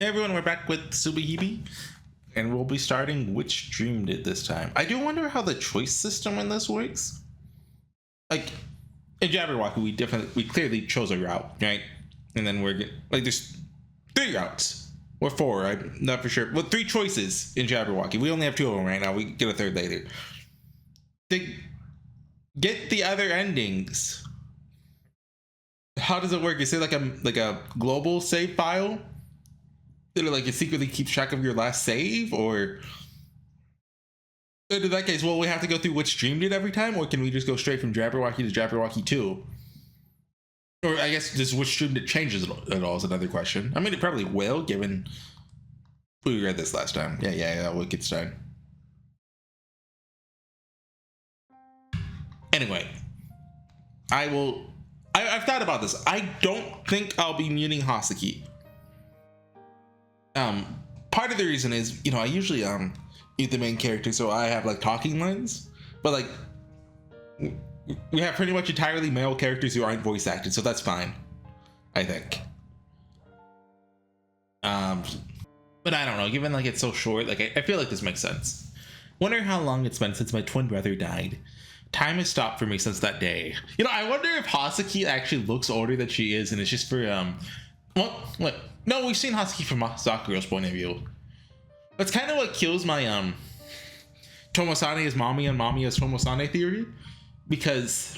Hey everyone, we're back with SubaHibi, and we'll be starting which dream did this time. I do wonder how the choice system in this works. Like in Jabberwocky, we clearly chose a route, right? And then we're like there's 3 routes or 4, I'm not for sure. Well, 3 choices in Jabberwocky. We only have 2 of them right now. We get a 3rd later. To get the other endings, how does it work? Is it like a global save file? Did it like it secretly keeps track of your last save, or in that case, well, we have to go through which dream did every time, or can we just go straight from Jabberwocky to Jabberwocky 2? Or I guess just which dream did changes at all is another question. I mean, it probably will, given we read this last time. Yeah, Wittgenstein. Anyway, I've thought about this. I don't think I'll be muting HorseyEatYou. Part of the reason is, you know, I usually eat the main character, so I have like talking lines, but like we have pretty much entirely male characters who aren't voice acted, so that's fine, I think. But I don't know, given like it's so short, like I feel like this makes sense. Wonder how long it's been since my twin brother died. Time has stopped for me since that day. You know, I wonder if HorseyEatYou actually looks older than she is, and it's just for well, what? No, we've seen HorseyEatYou from Sakura's point of view. That's kind of what kills my Tomosane is mommy and mommy is Tomosane theory, because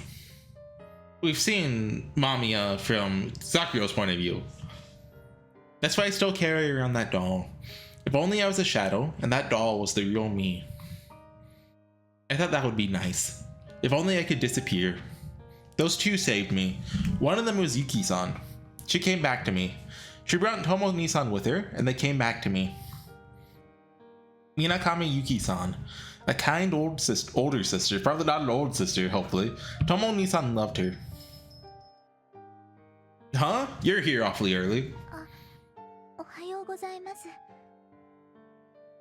we've seen Mamiya from Sakura's point of view. That's why I still carry around that doll. If only I was a shadow and that doll was the real me. I thought that would be nice. If only I could disappear. Those 2 saved me. One of them was Yuki-san. She came back to me. She brought Tomo-ni-san with her, and they came back to me. Minakami Yuki-san, a kind older sister, probably not an old sister, hopefully. Tomo-ni-san loved her. Huh? You're here awfully early.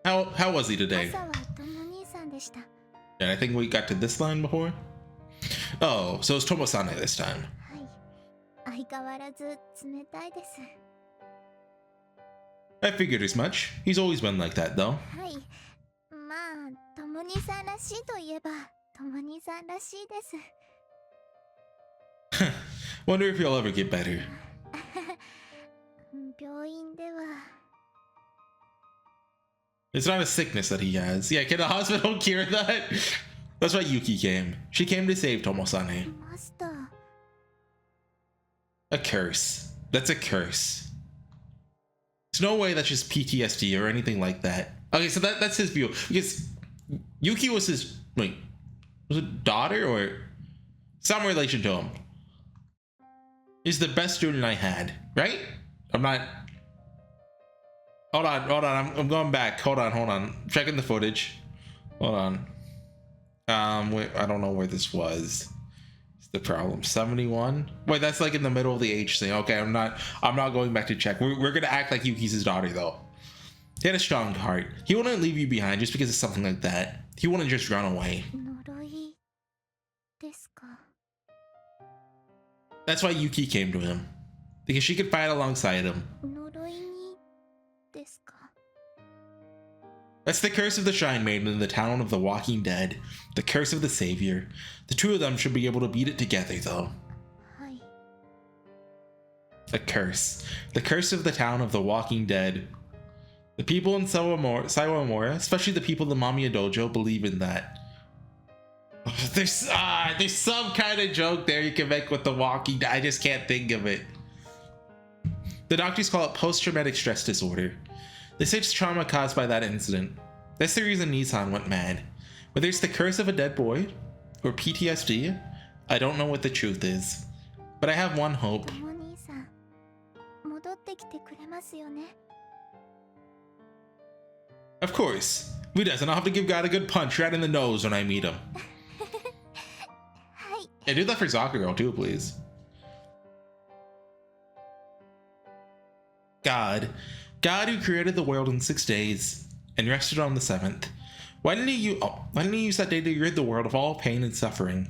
How was he today? And I think we got to this line before. Oh, so it's Tomo-san this time. I figured as much. He's always been like that, though. Wonder if he'll ever get better. It's not a sickness that he has. Yeah, can the hospital cure that? That's why Yuki came. She came to save Tomo-san. A curse. That's a curse. There's no way that's just PTSD or anything like that. Okay, so that's his view. Because Yuki was his, wait, was it daughter or some relation to him? He's the best student I had, right? I'm not. Hold on. I'm going back. Hold on. Checking the footage. Hold on. Wait, I don't know where this was. The problem 71. Wait, that's like in the middle of the age thing. Okay, I'm not going back to check. We're gonna act like Yuki's his daughter though. He had a strong heart. He wouldn't leave you behind just because of something like that. He wouldn't just run away. That's why Yuki came to him, because she could fight alongside him. That's the curse of the Shrine Maiden in the town of the Walking Dead. The curse of the Savior. The 2 of them should be able to beat it together, though. The curse. The curse of the town of the Walking Dead. The people in Sawamura, especially the people in the Mamiya Dojo, believe in that. There's some kind of joke there you can make with the Walking Dead. I just can't think of it. The doctors call it post-traumatic stress disorder. They say it's trauma caused by that incident. That's the reason Nissan went mad. Whether it's the curse of a dead boy or PTSD, I don't know what the truth is. But I have one hope. Of course. Vidas, and I'll have to give God a good punch right in the nose when I meet him. Yeah, do that for Sakura too, please. God who created the world in 6 days and rested on the 7th. Why didn't he use that day to rid the world of all pain and suffering?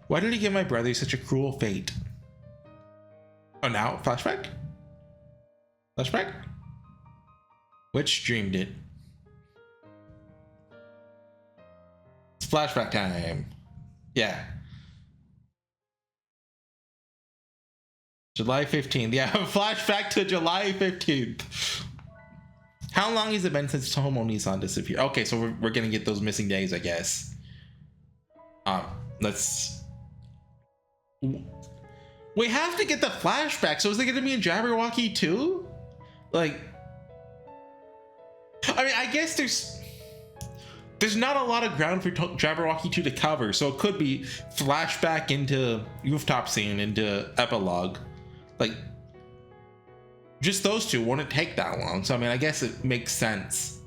Why did he give my brother such a cruel fate? Oh, now flashback? Flashback? Which dreamed it? It's flashback time. Yeah. July 15th. Yeah, flashback to July 15th. How long has it been since Tomo-Nisan disappeared? Okay, so we're gonna get those missing days, I guess. Let's... We have to get the flashback, so is it gonna be in Jabberwocky too? Like... I mean, I guess there's not a lot of ground for Jabberwocky 2 to cover, so it could be flashback into rooftop scene, into epilogue. Like, just those two wouldn't take that long, so I mean, I guess it makes sense.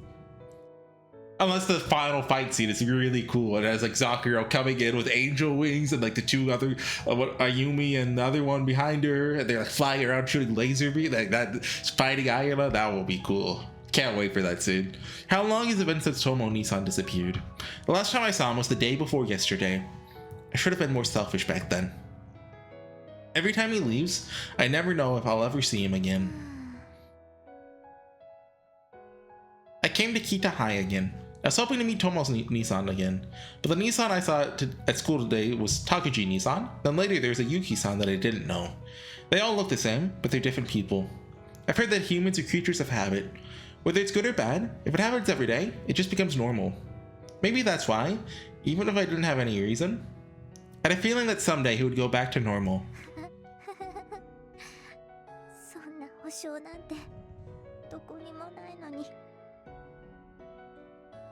Unless the final fight scene is really cool and it has like Zakuro coming in with angel wings and like the two other, Ayumi and the other one behind her, and they're like flying around shooting laser beam, like that, fighting Ayala. That will be cool. Can't wait for that scene. How long has it been since Tomo-Nisan disappeared? The last time I saw him was the day before yesterday. I should have been more selfish back then. Every time he leaves, I never know if I'll ever see him again. I came to Kita High again. I was hoping to meet Tomo-Nisan again, but the Nisan I saw at school today was Takuji Nisan. Then later there's a Yuki-san that I didn't know. They all look the same, but they're different people. I've heard that humans are creatures of habit. Whether it's good or bad, if it happens every day, it just becomes normal. Maybe that's why, even if I didn't have any reason, I had a feeling that someday he would go back to normal.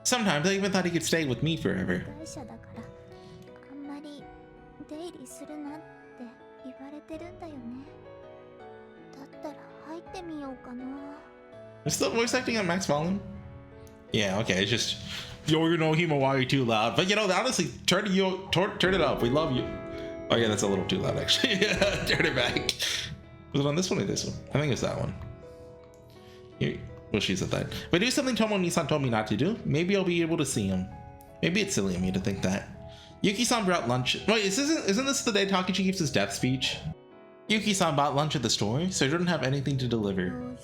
Sometimes I even thought he could stay with me forever. Is the voice acting on max volume? Yeah, okay, it's just you're too loud. But you know, honestly, turn it up. We love you. Oh yeah, that's a little too loud actually. Turn it back. Was it on this one or this one? I think it's that one. Here, well, she said that. If I do something Tomo-Nisan told me not to do, maybe I'll be able to see him. Maybe it's silly of me to think that. Yuki-san brought lunch. Wait, isn't this the day Takuchi gives his death speech? Yuki-san bought lunch at the store, so I didn't have anything to deliver.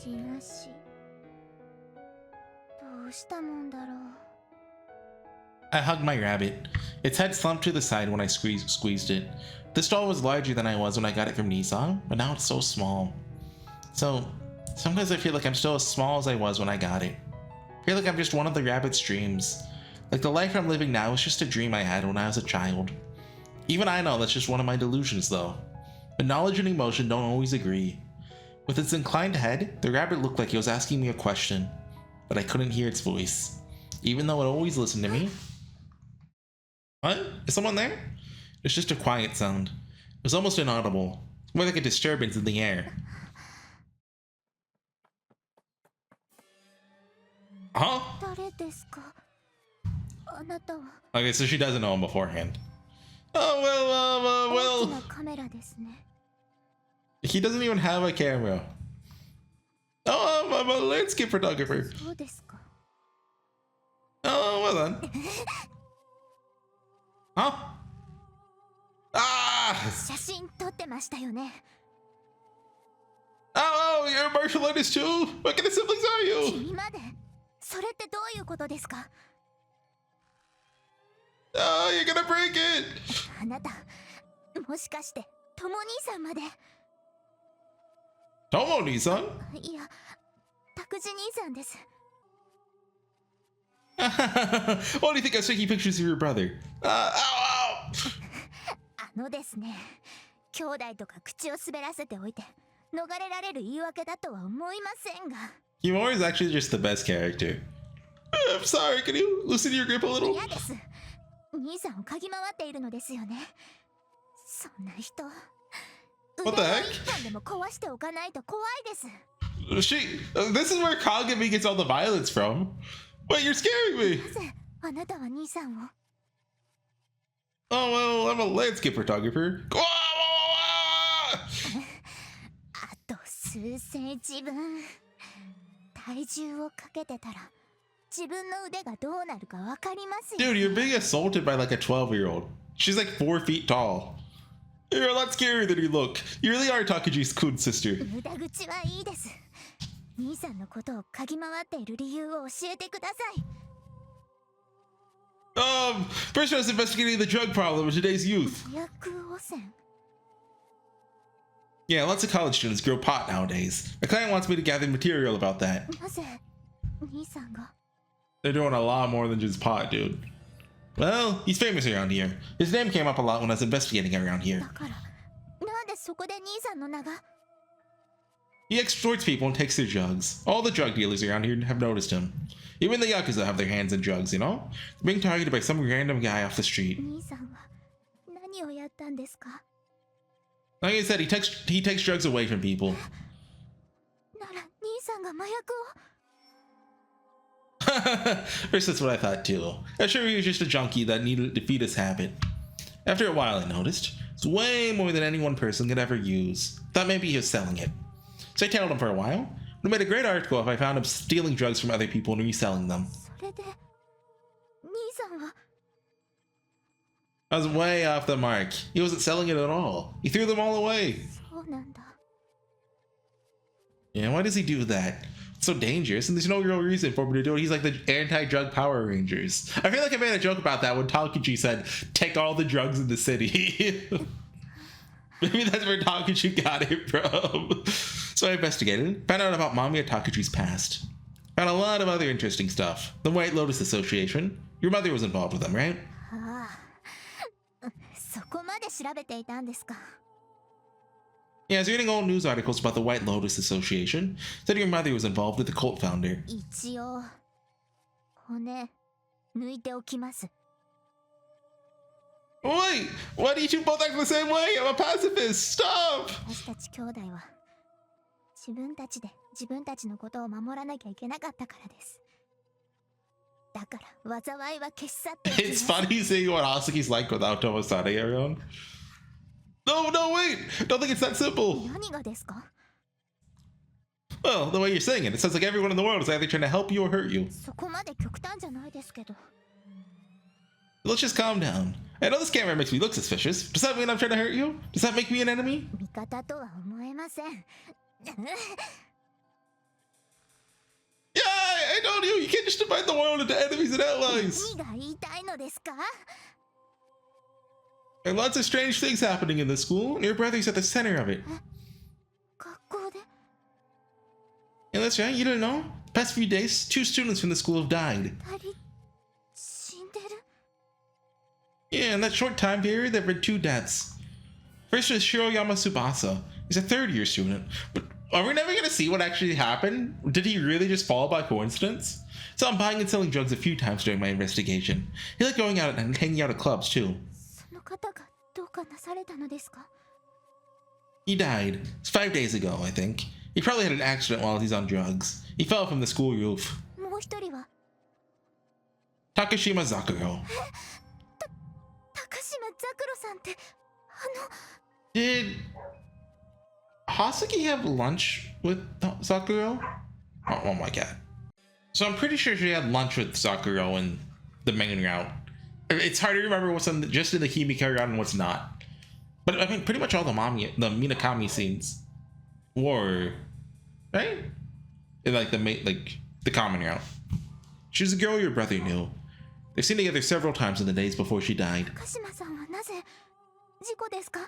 I hugged my rabbit. Its head slumped to the side when I squeezed it. This doll was larger than I was when I got it from Nissan, but now it's so small. So, sometimes I feel like I'm still as small as I was when I got it. I feel like I'm just one of the rabbit's dreams. Like the life I'm living now is just a dream I had when I was a child. Even I know that's just one of my delusions though. But knowledge and emotion don't always agree. With its inclined head, the rabbit looked like it was asking me a question, but I couldn't hear its voice, even though it always listened to me. What? Is someone there? It's just a quiet sound. It was almost inaudible, more like a disturbance in the air. Huh? Okay, so she doesn't know him beforehand. Oh, well. He doesn't even have a camera. Oh, I'm a landscape photographer. Oh, well then. Huh? Ah! Oh, you're a martial artist too? What kind of siblings are you? Oh, you're gonna break it! Tomo-Nisan? Why do you think I was taking pictures of your brother? Ow! Kimura is actually just the best character. I'm sorry, can you loosen your grip a little? What the heck? This is where Kagami gets all the violence from. Wait, you're scaring me! Oh, well, I'm a landscape photographer. Dude, you're being assaulted by like a 12-year-old. She's like 4 feet tall. You're a lot scarier than you look. You really are Takuji's kun sister. 兄さんのことを嗅ぎ回っている理由を教えてください。First I was investigating the drug problem of today's youth. 麻薬汚染。 Yeah, lots of college students grow pot nowadays. My client wants me to gather material about that. なぜ兄さんが。 They're doing a lot more than just pot, dude. Well, he's famous around here. His name came up a lot when I was investigating around here. だからなんでそこで兄さんの名が。 He extorts people and takes their drugs. All the drug dealers around here have noticed him. Even the Yakuza have their hands in drugs, you know? They're being targeted by some random guy off the street. 兄さんは何をやったんですか。 Like I said, he takes drugs away from people. なら兄さんが麻薬を。 First, that's what I thought too. I'm sure he was just a junkie that needed to feed his habit. After a while, I noticed it's way more than any one person could ever use. Thought maybe he was selling it. So I tailed him for a while. Would have made a great article if I found him stealing drugs from other people and reselling them. それで兄さんは。 I was way off the mark. He wasn't selling it at all. He threw them all away. そうなんだ。 Yeah, why does he do that? It's so dangerous, and there's no real reason for him to do it. He's like the anti-drug Power Rangers. I feel like I made a joke about that when Takuchi said, take all the drugs in the city. Maybe that's where Takuchi got it from. So I investigated, found out about Mamiya Takuchi's past. Found a lot of other interesting stuff. The White Lotus Association. Your mother was involved with them, right? ああ、そこまで調べていたんですか。 Yeah, I was reading old news articles about the White Lotus Association. Said your mother was involved with the cult founder. 一応骨抜いておきます。 Wait! Why do you two both act the same way? I'm a pacifist! Stop! 私たち兄弟は自分たちで自分たちのことを守らなきゃいけなかったからです。だから災いは消し去っていきます。 It's funny seeing what Hasaki's like without Tomosadé around. No, wait! Don't think it's that simple! 何がですか。 Well, the way you're saying it, it sounds like everyone in the world is either trying to help you or hurt you. そこまで極端じゃないですけど。 Let's just calm down. I know this camera makes me look suspicious. Does that mean I'm trying to hurt you? Does that make me an enemy? 味方とは思えません。 Yeah, I told you! You can't just divide the world into enemies and allies! 何が言いたいのですか。 There are lots of strange things happening in this school, and your brother's at the center of it. 学校で。 Yeah, that's right, you didn't know? Past few days, 2 students from the school have died. 二人死んでる。 Yeah, in that short time period, there have been 2 deaths. First was Shiroyama Tsubasa. He's a 3rd-year student. But are we never gonna see what actually happened? Did he really just fall by coincidence? Saw him buying and selling drugs a few times during my investigation. He liked going out and hanging out at clubs, too. その方がどうかなされたのですか。 He died. It's 5 days ago, I think. He probably had an accident while he's on drugs. He fell from the school roof. もう一人は。 Takashima Zakuro. 高島ザクロさんって。 Did Hasaki have lunch with Sakuro? Oh my god. So I'm pretty sure she had lunch with Sakuro in the main route. It's hard to remember what's just in the Himikari route and what's not. But I mean, pretty much all the Minakami scenes were, right? In like the common route. She's a girl your brother knew. They've seen together several times in the days before she died. 高島さんはなぜ事故ですか。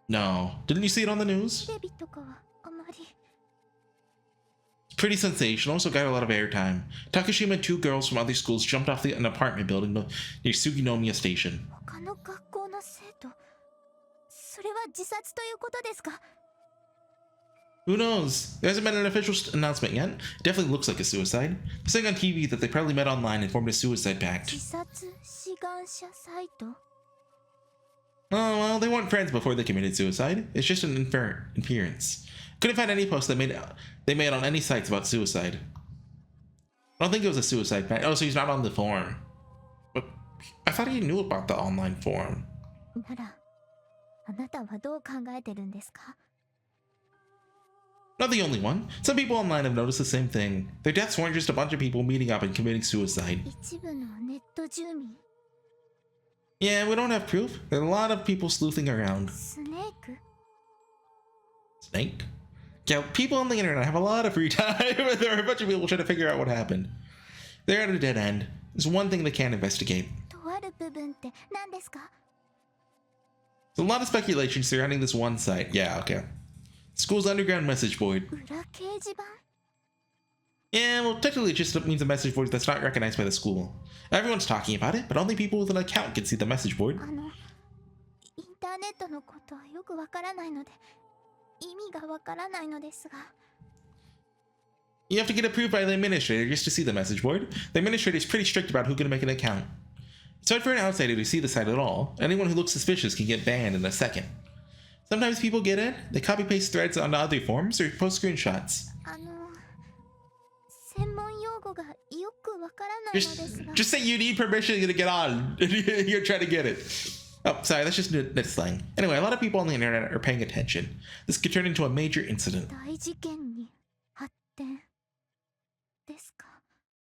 No. Didn't you see it on the news? テレビとかはあまり。 It's pretty sensational, so got a lot of airtime. Takashima and 2 girls from other schools jumped off an apartment building near Suginomiya Station. 他の学校の生徒。それは自殺ということですか。 Who knows? There hasn't been an official announcement yet. It definitely looks like a suicide. They're saying on TV that they probably met online and formed a suicide pact. 自殺志願者サイト。 Oh, well, they weren't friends before they committed suicide. It's just an appearance. Couldn't find any posts they made on any sites about suicide. I don't think it was a suicide pact. Oh, so he's not on the forum. But I thought he knew about the online forum. なら、あなたはどう考えてるんですか。 Not the only one. Some people online have noticed the same thing. Their deaths weren't just a bunch of people meeting up and committing suicide. 一部のネット住民。 Yeah, we don't have proof. There are a lot of people sleuthing around. スネーク。 Snake? Yeah, people on the internet have a lot of free time. There are a bunch of people trying to figure out what happened. They're at a dead end. There's one thing they can't investigate. とある部分って何ですか？ There's a lot of speculation surrounding this one site. Yeah, okay. School's underground message board. 裏掲示板？ Yeah, well, technically it just means a message board that's not recognized by the school. Everyone's talking about it, but only people with an account can see the message board. インターネットのことはよくわからないので、意味がわからないのですが。 You have to get approved by the administrator just to see the message board. The administrator is pretty strict about who can make an account. It's hard for an outsider to see the site at all. Anyone who looks suspicious can get banned in a second. Sometimes people get in, they copy-paste threads onto other forms or post screenshots. 専門用語がよくわからないのですが。 Just say you need permission to get on. You're trying to get it. Oh, sorry, that's just net slang. Anyway, a lot of people on the internet are paying attention. This could turn into a major incident. 大事件に発展ですか？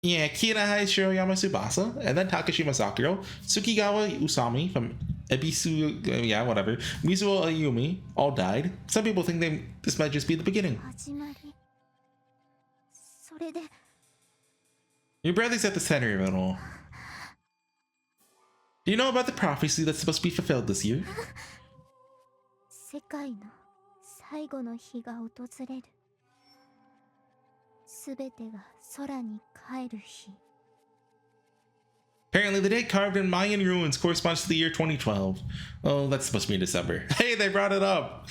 Yeah, Kirahai Shiroyama Tsubasa, and then Takashima Sakura, Tsukigawa Usami from Ebisu, yeah, whatever, Mizuo Ayumi, all died. Some people think this might just be the beginning. 始まり。それで。 Your brother's at the center of it all. Do you know about the prophecy that's supposed to be fulfilled this year? 世界の最後の日が訪れる。すべてが空に帰る日。 Apparently, the date carved in Mayan ruins corresponds to the year 2012. Oh, that's supposed to be in December. Hey, they brought it up!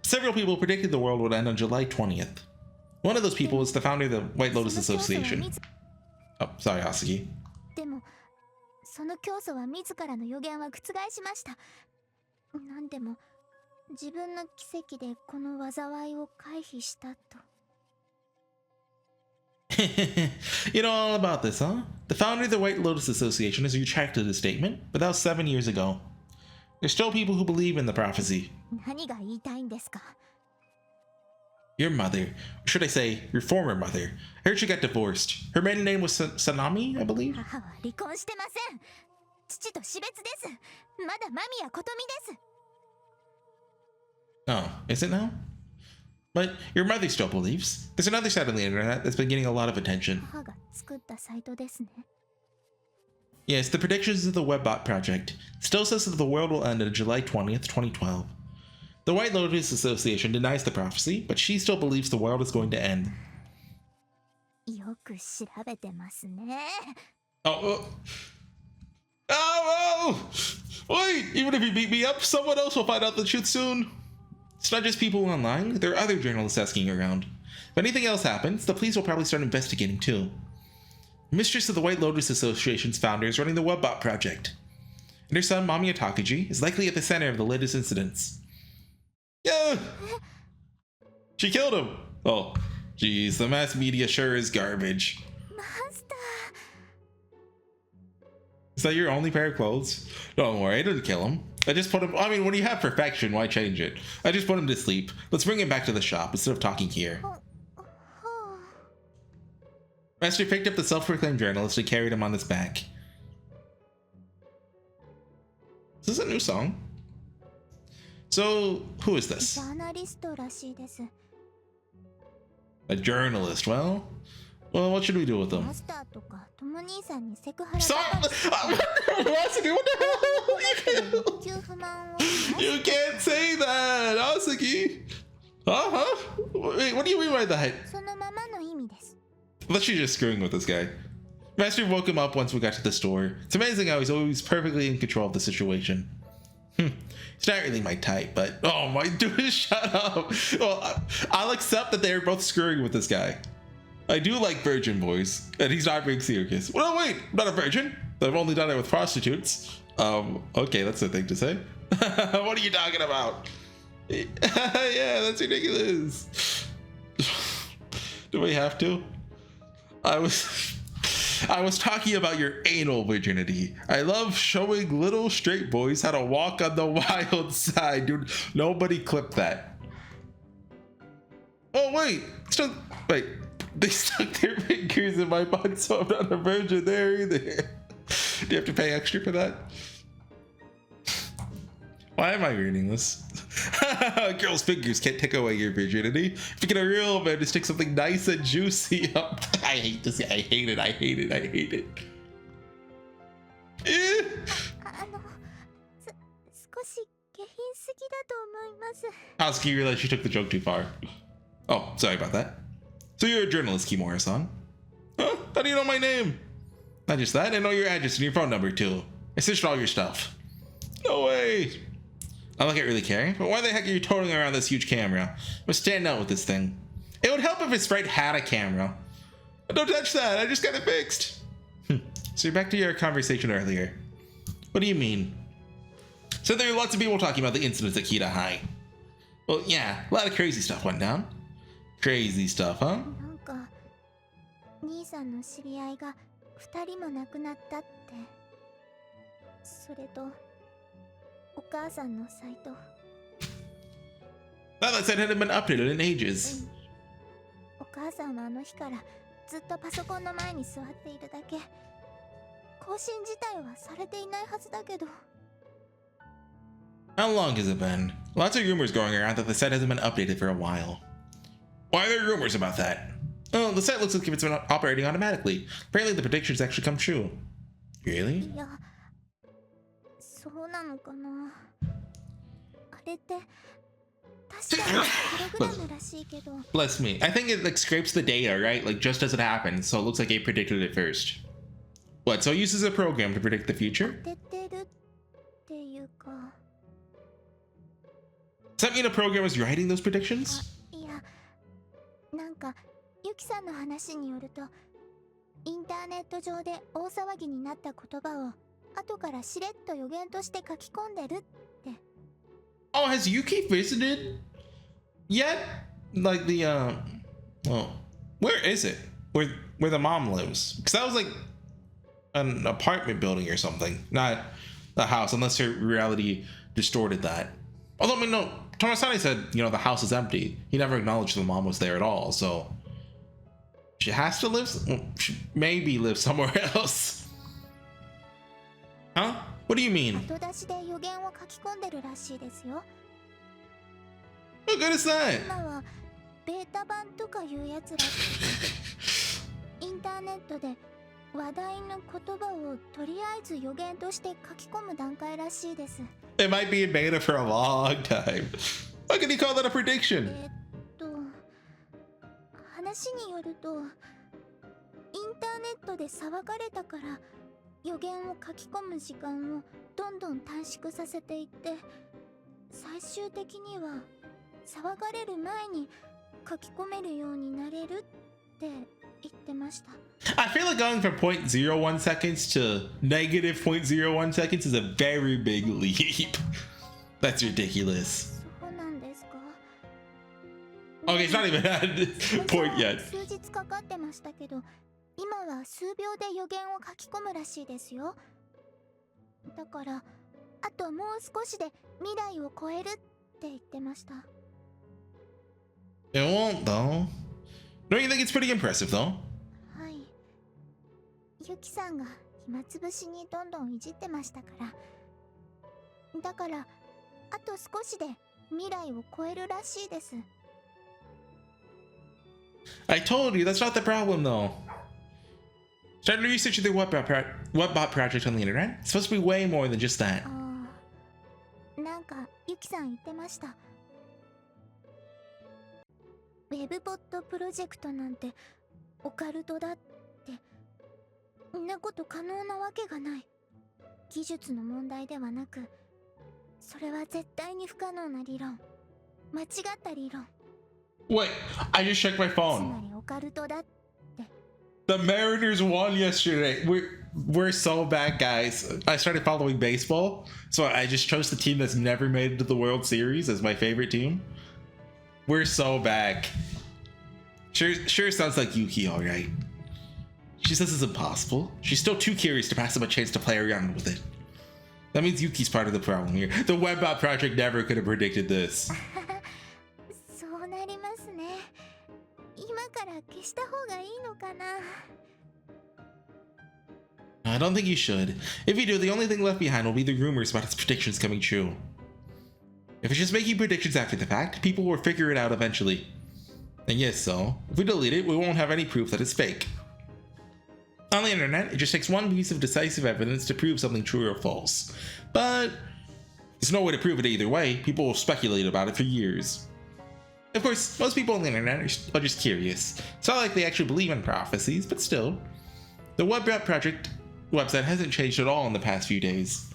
Several people predicted the world would end on July 20th. One of those people was the founder of the White Lotus Association. Oh, sorry, Asuki. でも、その教祖は自らの予言は覆しました。なんでも、自分の奇跡でこの災いを回避したと。 You know all about this, huh? The founder of the White Lotus Association has retracted his statement, but that was 7 years ago. There's still people who believe in the prophecy. 何が言いたいんですか？ Your mother, or should I say, your former mother. I heard she got divorced. Her maiden name was Sanami, I believe? 母は離婚してません。父と死別です。まだマミや琴美です。 Oh, is it now? But your mother still believes. There's another site on the internet that's been getting a lot of attention. 母が作ったサイトですね。 Yes, the predictions of the Webbot project still says that the world will end on July 20th, 2012. The White Lotus Association denies the prophecy, but she still believes the world is going to end. よく調べてますね。 Oh, wait! Even if you beat me up, someone else will find out the truth soon. It's not just people online, there are other journalists asking around. If anything else happens, the police will probably start investigating too. Mistress of the White Lotus Association's founder is running the Webbot project. And her son, Mamiya Takaji, is likely at the center of the latest incidents. Yeah! She killed him! Oh, jeez, the mass media sure is garbage. マスタ Is that your only pair of clothes? Don't worry, I didn't kill him. I just put him, I mean, when you have perfection, why change it? I just put him to sleep. Let's bring him back to the shop instead of talking here. Master picked up the self-proclaimed journalist and carried him on his back. Is this a new song? So, who is ー、 this? ジャーナリストらしいです。 A journalist. Well, what should we do with him? マスターとかトム兄さんにセクハラ Stop! とか Asuki, what the hell? 急不満を You can't say that, Asuki. Uh-huh. Wait, what do you mean by that? そのままの意味です。 I thought she was just screwing with this guy. Master woke him up once we got to the store. It's amazing how he's always perfectly in control of the situation. It's not really my type, but oh my dude, shut up. Well, I'll accept that they're both screwing with this guy. I do like virgin boys, and he's not being serious. Well, wait, I'm not a virgin. I've only done it with prostitutes. Okay, that's a thing to say. What are you talking about? Yeah, that's ridiculous. Do we have to? I was talking about your anal virginity. I love showing little straight boys how to walk on the wild side, dude. Nobody clipped that. Oh wait, wait. They stuck their fingers in my butt, so I'm not a virgin there either. Do you have to pay extra for that? Why am I reading this? Girls' fingers can't take away your virginity. If you get a real man to stick something nice and juicy up. I hate this. I hate it. I hate it. I hate it. Eh. 少し下品すぎだと思います。 Howski realized she took the joke too far. Oh, sorry about that. So you're a journalist, Kimura-san. Huh? How do you know my name? Not just that, I know your address and your phone number too. I searched all your stuff. No way. I don't really care, but why the heck are you toting around this huge camera? I'm standing out with this thing. It would help if his sprite had a camera. Don't touch that, I just got it fixed. So you're back to your conversation earlier. What do you mean? So there are lots of people talking about the incidents at Kita High. Well, yeah, a lot of crazy stuff went down. Crazy stuff, huh? なんか兄さんの知り合いが2人も亡くなったって。それとお母さんのサイト。 That site hadn't been updated in ages. お母さんはあの日からずっとパソコンの前に座っているだけ。更新自体はされていないはずだけど。 How long has it been? Lots of rumors going around that the site hasn't been updated for a while. Why are there rumors about that? Oh, the site looks like it's been operating automatically. Apparently the predictions actually come true. Really? いや、そうなのかな。あれって確かにプログラムらしいけど。 Bless me. I think it like scrapes the data, right? Like just as it happens, so it looks like it predicted it first. What? So it uses a program to predict the future? 当ててるっていうか。 Does that mean a program is writing those predictions? いや、なんかユキさんの話によると、インターネット上で大騒ぎになった言葉を後からしれっと予言として書き込んでるって。 Oh, has Yuki visited yet? Like the well, where is it? Where the mom lives? Because that was like an apartment building or something, not the house, unless her reality distorted that. Although I mean, no, Tomasani said, you know, the house is empty. He never acknowledged the mom was there at all, so she has to live. Well, she maybe live somewhere else. Huh? What do you mean? 後出しで予言を書き込んでるらしいですよ。 What good is that? 今はベータ版とかいうやつらしく、インターネットで話題の言葉をとりあえず予言として書き込む段階らしいです。 It might be in beta for a long time. How can you call that a prediction? 話によると、インターネットで騒がれたから予言を書き込む時間をどんどん短縮させていって、最終的には騒がれる前に書き込めるようになれるって言ってました。 I feel like going from 0.01 seconds to negative 0.01 seconds is a very big leap. That's ridiculous. そうなんですか。 Okay, it's not even at point yet. 数日かかってましたけど、今は数秒で予言を書き込むらしいですよ。だからあともう少しで未来を超えるって言ってました。 It won't though. Don't you think it's pretty impressive though? はい。ユキさんが暇つぶしにどんどんいじってましたから。だからあと少しで未来を超えるらしいです。 I told you that's not the problem though. Started researching the webbot project on the internet. It's supposed to be way more than just that. ああ、なんかユキさん言ってました。ウェブボットプロジェクトなんてオカルトだって。んなこと可能なわけがない。技術の問題ではなく、それは絶対に不可能な理論。間違った理論。 Wait, I just checked my つま phone. りオカルトだって。 The Mariners won yesterday. We're so bad, guys. I started following baseball, so I just chose the team that's never made it to the World Series as my favorite team. We're so back. Sure sounds like Yuki, all right. She says it's impossible. She's still too curious to pass him a chance to play around with it. That means Yuki's part of the problem here. The webbot project never could have predicted this. そうなりますね。今から消した方がいいのかな。 I don't think you should. If you do, the only thing left behind will be the rumors about its predictions coming true. If it's just making predictions after the fact, people will figure it out eventually. And yes, so, if we delete it, we won't have any proof that it's fake. On the internet, it just takes one piece of decisive evidence to prove something true or false. But there's no way to prove it either way. People will speculate about it for years. Of course, most people on the internet are just curious. It's not like they actually believe in prophecies, but still. The WebApp Project website hasn't changed at all in the past few days.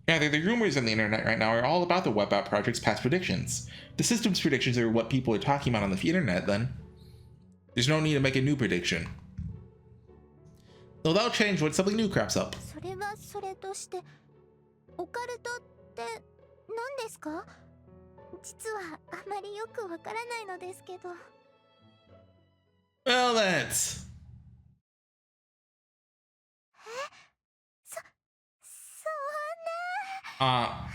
Rather, the rumors on the internet right now are all about the WebApp Project's past predictions. The system's predictions are what people are talking about on the internet then. There's no need to make a new prediction. Though that'll change when something new crops up. それはそれとしてオカルトって何ですか？実はあまりよくわからないのですけど。Well, that's... そんな。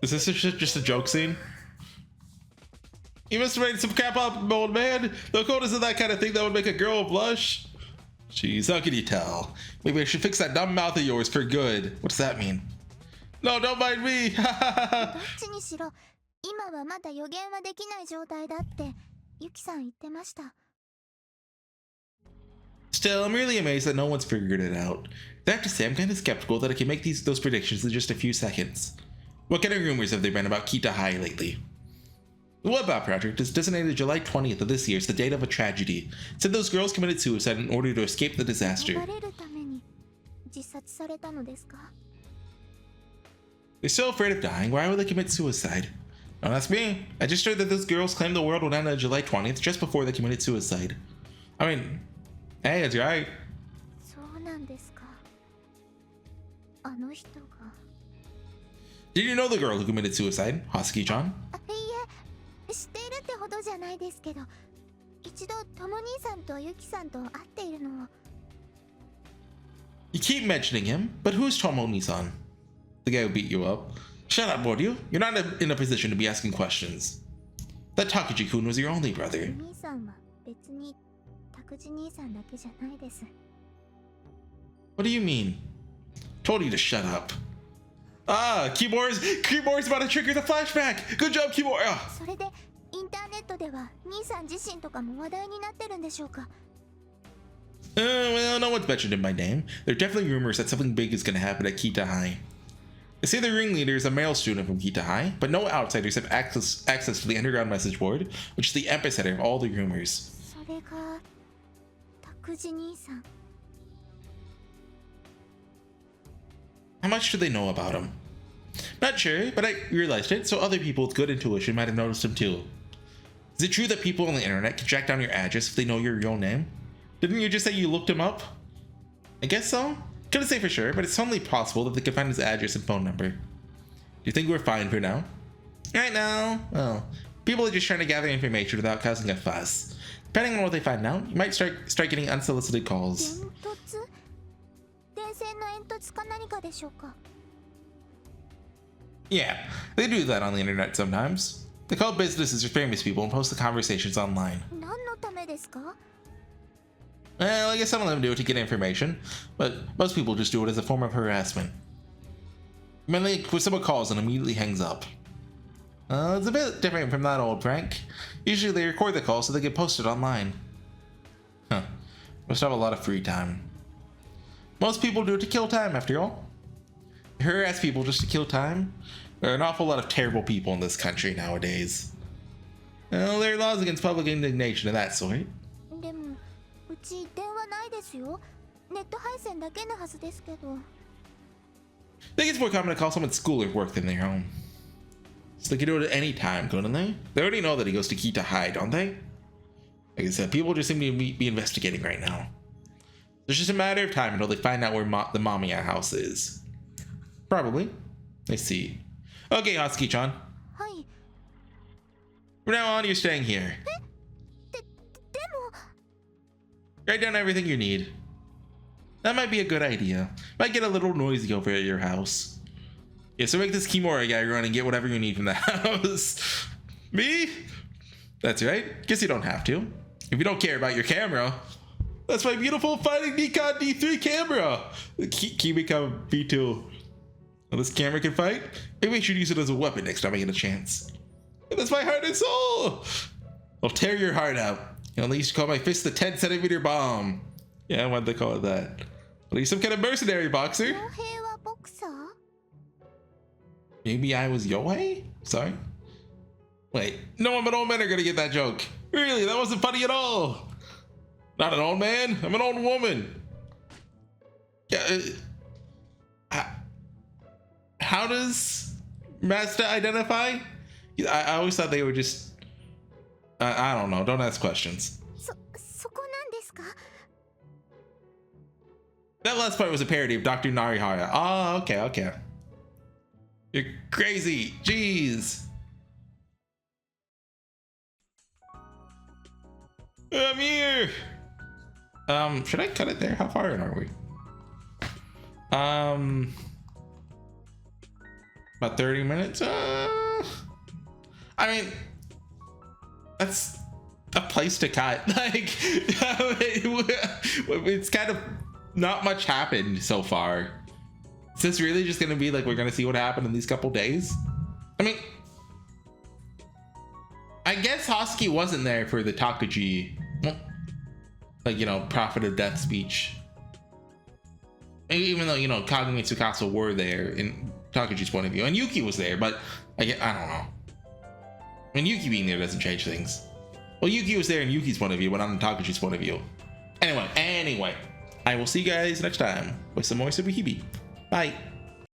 Is this just a joke scene? You must have made some cap up, old man. The code isn't that kind of thing that would make a girl blush. Jeez, how can you tell? Maybe I should fix that dumb mouth of yours for good. What does that mean? No, don't mind me. どっちにしろ今はまだ予言はできない状態だってユキさん言ってました。 Still, I'm really amazed that no one's figured it out. I have to say, I'm kind of skeptical that I can make those predictions in just a few seconds. What kind of rumors have there been about Kita High lately? The WebApp Project has designated July 20th of this year as the date of a tragedy. It said those girls committed suicide in order to escape the disaster. 逃れるために自殺されたのですか？ They're so afraid of dying, why would they commit suicide? Don't ask me. I just heard that those girls claimed the world would end on July 20th just before they committed suicide. I mean, hey, that's right. そうなんですか。あの人が。 Did you know the girl who committed suicide, Horsey-chan? あ、いいえ、知っているってほどじゃないですけど、一度トモ兄さんとユキさんと会っているのを。 You keep mentioning him, but who's Tomo-ni-san? The guy who beat you up. Shut up, would you? You're not in a position to be asking questions. That Takuji-kun was your only brother. 兄さんは別に拓司兄さんだけじゃないです。 What do you mean? Told you to shut up. Ah, Keyboard's about to trigger the flashback. Good job, Keyboard. それでインターネットでは兄さん自身とかも話題になってるんでしょうか？ Well, no one's mentioned in my name. There are definitely rumors that something big is going to happen at Kita High. They say the ringleader is a male student from Kita High, but no outsiders have access to the underground message board, which is the epicenter of all the rumors. それが拓司兄さん。 How much do they know about him? Not sure, but I realized it, so other people with good intuition might have noticed him too. Is it true that people on the internet can track down your address if they know your real name? Didn't you just say you looked him up? I guess so. Couldn't say for sure, but it's only possible that they could find his address and phone number. Do you think we're fine for now? Right now, well, people are just trying to gather information without causing a fuss. Depending on what they find out, you might start getting unsolicited calls. 電突？電線の煙突か何かでしょうか？ Yeah, they do that on the internet sometimes. They call businesses or famous people and post the conversations online. 何のためですか？ Well, I guess some of them do it to get information, but most people just do it as a form of harassment. Mainly when someone calls and immediately hangs up. It's a bit different from that old prank. Usually they record the call so they get posted online. Huh. Must have a lot of free time. Most people do it to kill time, after all. Harass people just to kill time? There are an awful lot of terrible people in this country nowadays. Well, there are laws against public indignation of that sort. でもうち電話ないですよ。ネット配線だけのはずですけど。 I think it's more common to call someone school or work than their home. So they can do it at any time, couldn't they? They already know that he goes to Kita High, don't they? Like I said, people just seem to be investigating right now. It's just a matter of time until they find out where the Mamiya house is. Probably. Let's see. Okay, Horsey-chan. はい。 From now on, you're staying here. でも Write down everything you need. That might be a good idea. Might get a little noisy over at your house. Yeah, so make this Kimura guy run and get whatever you need from the house. Me? That's right. Guess you don't have to. If you don't care about your camera. That's my beautiful fighting Nikon D3 camera. The Kimika V2. Well, this camera can fight? Maybe I should use it as a weapon next time I get a chance. That's my heart and soul! I'll tear your heart out. At least call my fist the 10-centimeter bomb. Yeah, why'd they call it that? Are you some kind of mercenary boxer? Maybe I was Yohei? Sorry? Wait, no one but old men are gonna get that joke. Really, that wasn't funny at all. Not an old man, I'm an old woman. Yeah, how does Mazda identify? I always thought they were just... I don't know, don't ask questions. That last part was a parody of Dr. Narihara. Oh, okay. You're crazy, jeez. I'm here. Should I cut it there? How far in are we? About 30 minutes. I mean, that's a place to cut. Like, it's kind of not much happened so far. Is this really just gonna be like we're gonna see what happened in these couple days? I mean, I guess Horsey wasn't there for the Takuji, like, you know, prophet of death speech. Even though, you know, Kagami and Tsukasa were there in Takuji's point of view, and Yuki was there, but I don't know. I mean, Yuki being there doesn't change things. Well, Yuki was there in Yuki's point of view, but not in Takuji's point of view. Anyway, I will see you guys next time with some more SubaHibi. Bye.